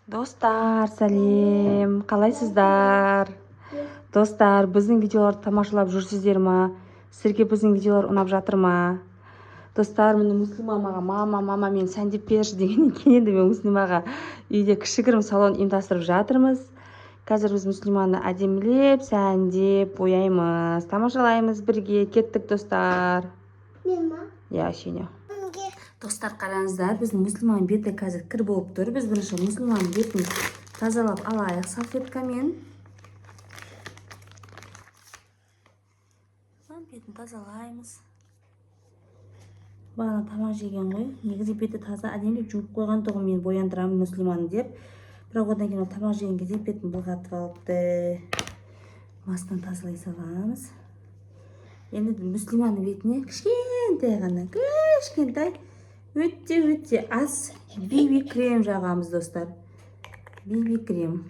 Достар, сәлем. Қалайсыздар? Достар, біздің видеоларды тамашалап жүрсіздер ма? Сіздерге біздің видеолар ұнап жатыр ма? Достар, міне Муслимаға мама мен сәндеп берші дегеннен кейін енді мен Муслимаға үйде кішігірім салон ұйымдастырып жатырмыз. Қазір біз Муслиманы әдемілеп, сәндеп, бояймыз. Тамашалаймыз бірге. Кеттік, достар. Мен ма? Я, Шеня. Достар, қараңыздар, біздің Муслиманың беті қазір кір болып тұр. Біз бірінші Муслиманың бетін тазалап алайық салфеткамен. Бетін тазалаймыз. Бағана тамақ жеген ғой. Негізі беті таза, әдемілеп жуып қойған тұғым мен бояндырамын Муслиманы деп. Бірақ одан кейін тамақ жеген кезде бетін былғатып алыпты. Мастан тазалай саламыз. Енді Муслиманың бетіне кішкентай ғана, кішкентай өте аз биби крем жағамыз, достар. Биби крем.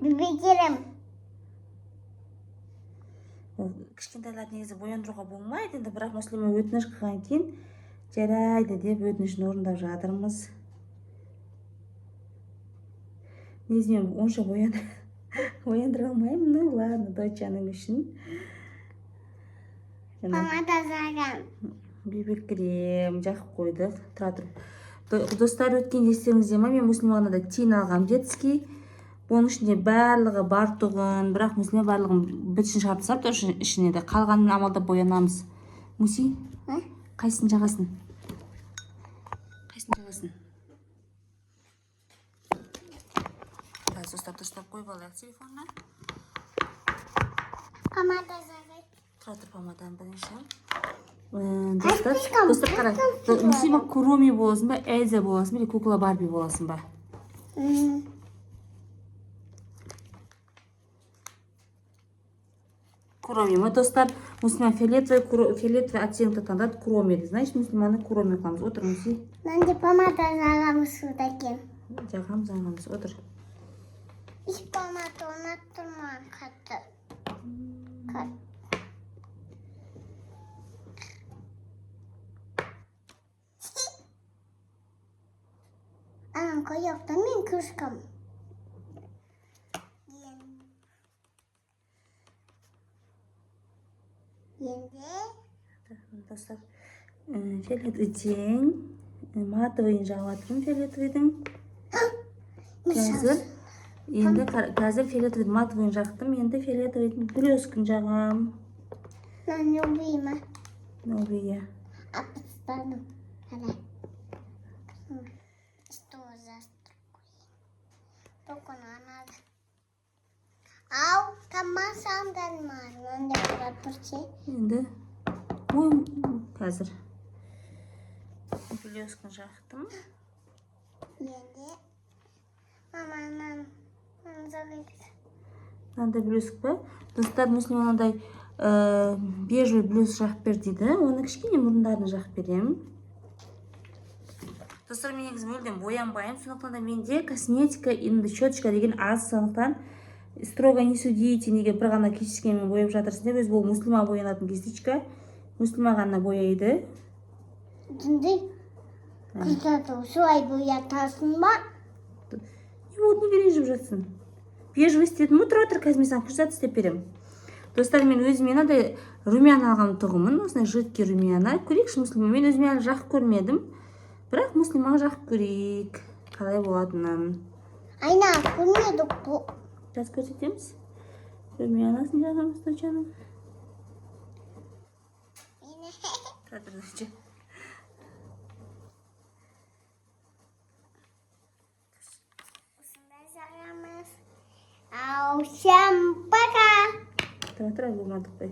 Биби крем. Кішкентайлар негізі бояндыруға болмайды, енді бірақ Муслима өтініш қылған кейін жарайды деп өтінішін орындап жатырмыз. Негізі мен онша бояндыра алмаймын, ну ладно, дочаның үшін. Мама тазарам. Биби крем жақып қойдық. Тұра тұр. Достар, өткен естеріңізде ма? Мен Муслимаға да тиын алғам детский. Оның ішінде барлығы бар тұғын, бірақ Муслима барлығын бітшін шығарып тастапты ішіне де. Қалғанын амалдап боянамыз. Муси, қайсысын жағасын? Қайсысын жағасын? Достар, дұрыстап қойып алайық телефонға. Помада жағай. Тұра тұр, помаданың бірінші. Достар, қара. Муслима Куроми боласың ба, Эльза боласың ба, или кукла Барби боласың ба? Куроми. Мы, достар, Муслима фиолетовый оттенкті таңдады, Куроми. Значит, Муслиманы Куроми қыламыз. Отыр, Муси. Мен де помада жағамыз содан кейін. Жағамыз, отыр. Еш помада ұнаттырмаған қатты. Анам қойоқтан мен күшкім. Енді Достар, фиолетовый тең, матовыйын жағатырым фиолетовыйдың. Қазір фиолетовый матовыйын жақтым, енді фиолетовыйдың блескін жағам. Мен новый ма? Новый. Апыстаным. Қалай. Что за Только надо. Ау, тамасамдан мар. Мен де қарап тұрсе. Енді қазір блескін жақтым. Енді маманың жағайды. Мынандай блеск па? Достар, Муслима мынандай бежевый блеск жағып бер дейді. Оны кішкене мұрындарын жағып беремін. Достар, мен негізі мүлдем боянбаймын. Сондықтан да менде косметика, енді щеточка деген аз. Сондықтан строго не судите, неге бір ғана кисточкамен бояп жатырсың деп. Өз бұл Муслима боянатын кисточка. Муслима ғана бояйды. Дүнді күздаты солай боятасың ба? Неге ренжіп жатсың? Бежевый істедім, тұра тұр, қазір мен саған күзат істеп беремін. Достар, мен өзіме мынадай румяна алған тұғымын, осындай жидкий румяна. Көрейікші Муслима, мен өзіме әлі жақып көрмедім. Бірақ Муслимаға жақып көрейік, қалай болатынын. Айна, көрмедік бұл. Жаз көрсетеміз. Румянасын жағамыз, дочаның. Тұра тұр, доча. Осындай жағамыз. Ау, шампаға. Тұра, болмадық қой.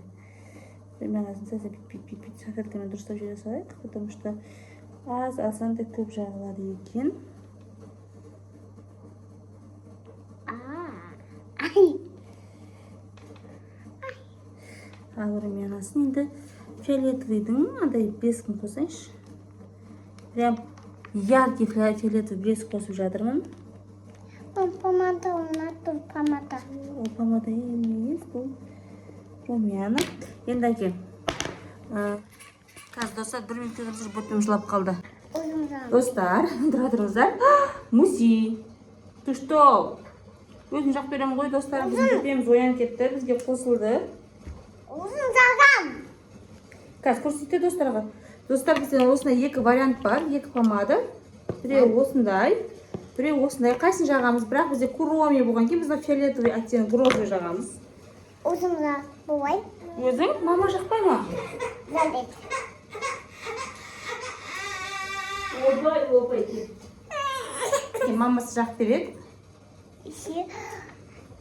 Румянасын сәзі пит-пит-пит салфеткамен дұрыстап жүре салайық, потому что аз алсаң да көп жағылады екен. Ал румянасын енді фиолетовыйдың андай блескін қосайыншы. Прям яркий фиолетовый блеск қосып жатырмын. Помада ұнаттыр, помада. Ол помада емес, бұл румяна. Енді әке. Қазір достар, 1 минут жүріп бөтпем жылап қалды. Uzun Dostlar, тұра тұрыңыздар. Муси. Ты что? Өзім жақ беремін ғой, достар. Біз кетеміз, оянып кетті, бізге қосылды. Uzun sağlam. Қазір көрсетті достарға. Достар, бізде осындай екі вариант бар, екі помада. Біреу осындай, біреу осындай. Қайсын жағамыз, бірақ бізде куроми болған кейін бізде фиолетовый оттенок розовый жағамыз. Uzun boy. Өзің мама жақпай ма? Evet. Ойбай. Мамасы жақ береді. İşi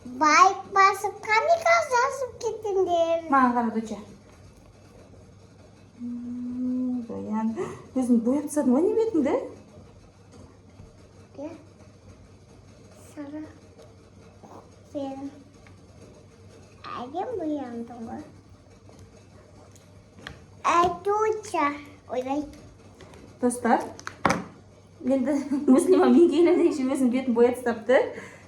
bayık basıp kamikaze basıp gittindir. Маған қара доча. Боян. Өзің бояп тастадың ғой не бетіңді? Sarı. Ben. Ayım boyandım mı? Tuğça. Oyday. Достар, енді Муслима мен келгеннен кейін өзінің бетін боя тастапты.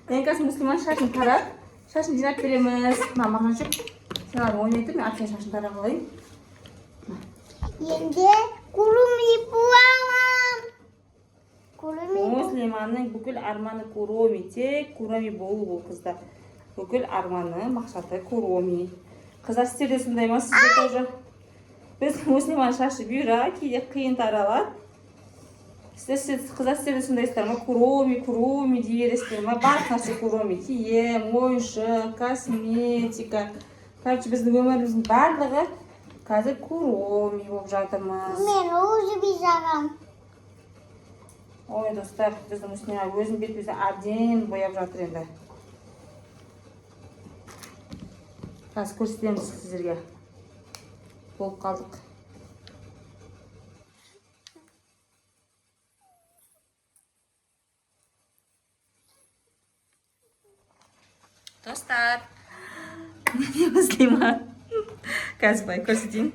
Қазір Муслиманың шашын тарап, шашын жинап береміз. Маған жүк. Саған ойнайтып, мен артынан шашын тарап алайын. Енді kurum bulamam. Муслиманың бүкіл арманы куроми, тек куроми болу бұл қызда. Бүкіл арманы, мақсаты куроми. Қыздар сіздерде сондай ма? Сізде тоже. Біз Муслиманың шашы бұйра, кейде қиын таралады. Қыздар сіздерде сондайсыздар ма? Куроми дей бересіздер ма? Барлық нәрсе куроми. Киім, ойыншық, косметика. Короче, біздің өміріміздің барлығы қазір куроми болып жатырмыз. Мен өзі бизағам. Ой, достар, біздің Муслима өзінің бет-бетін әбден бояп жатыр енді. Қазір көрсетеміз сіздерге. Болып қалдық. Достар, не Муслима? Қазір былай көрсетейін.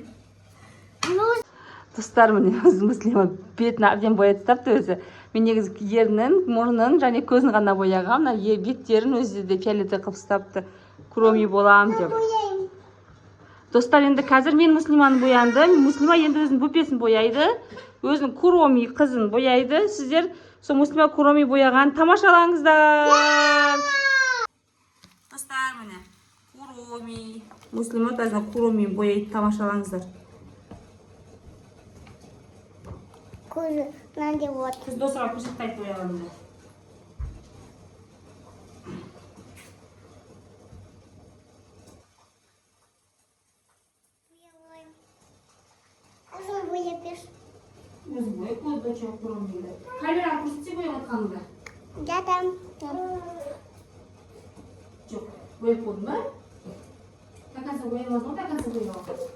Достар, міне өзі Муслима бетін әбден бояп тастапты өзі. Мен негізі ернін, мұрнын және көзін ғана бояғам. Беттерін өзі де фиолетовый қылып тастапты. Куроми болам деп. Достар, енді қазір мен Муслиманы бояндым. Муслима енді өзінің бөпесін бояйды. Өзінің куроми қызын бояйды. Сіздер сол Муслима куроми бояған тамашалаңыздар. Достар, міне куроми. Муслима тазына куроми бояйды, тамашалаңыздар. Көзі мынандай вот. Сіз достарға көрсетіп қайтып бояғанымды. Uzun boyap bir. Өзі бояп, көз доча куромиді. Камераға көрсетсе бояп атқанымды? Жатам. Жоқ, бояп болдың ба? Такасы боямаз ғой, такасы боямаз.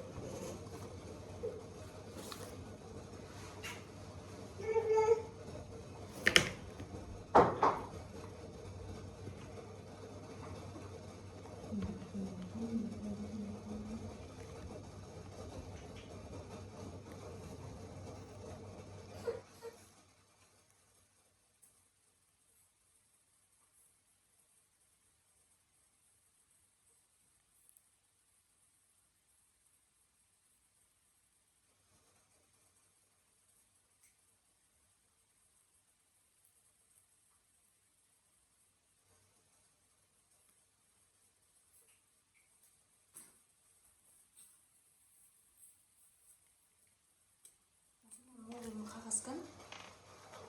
Қағаздан.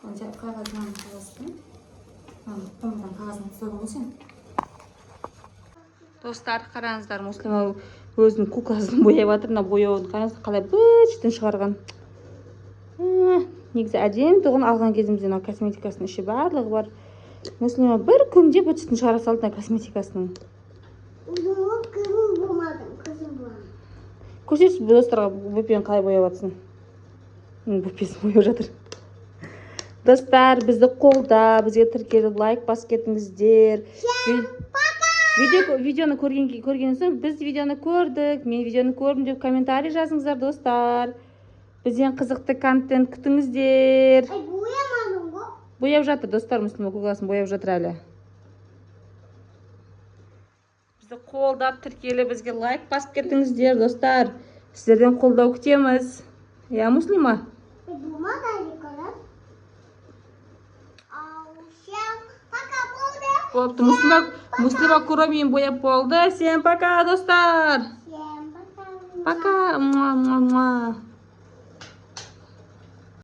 Қағаздан қағаздан. Помадан қағаздан тұтады ғой сен. Достар, қараңыздар, Муслима өзінің кукласын бояп жатыр. Мына бояуын қараңыздар, қалай быт-шытын шығарған. Негізі әдемі тұғын алған кезімізде мына косметикасының іші барлығы бар. Муслима бір күнде быт-шытын шығара салды косметикасының. Uzun kızım bulmadım. Kızım bulamadım. Көрсетші достарға бөпені қалай бояп жатсың. Бөпесін бояп жатыр. Достар, бізді қолда, бізге тіркеліп лайк басып кетіңіздер. Видеоны көргеннен соң біз видеоны көрдік, мен видеоны көрдім деп комментарий жазыңыздар, достар. Бізден қызықты контент күтіңіздер. Boyamadım bu. Бояп жатыр, достар, Муслима кукласын бояп жатыр әлі. Бізді қолдап тіркеліп, бізге лайк басып кетіңіздер, достар. Сіздерден қолдау күтеміз. Я Муслима? Bulmadı Ali kadar. Bo'pti. Muslima Kuromin bo'yab bo'ldi. Всем пока, do'stlar. Всем пока. Пока.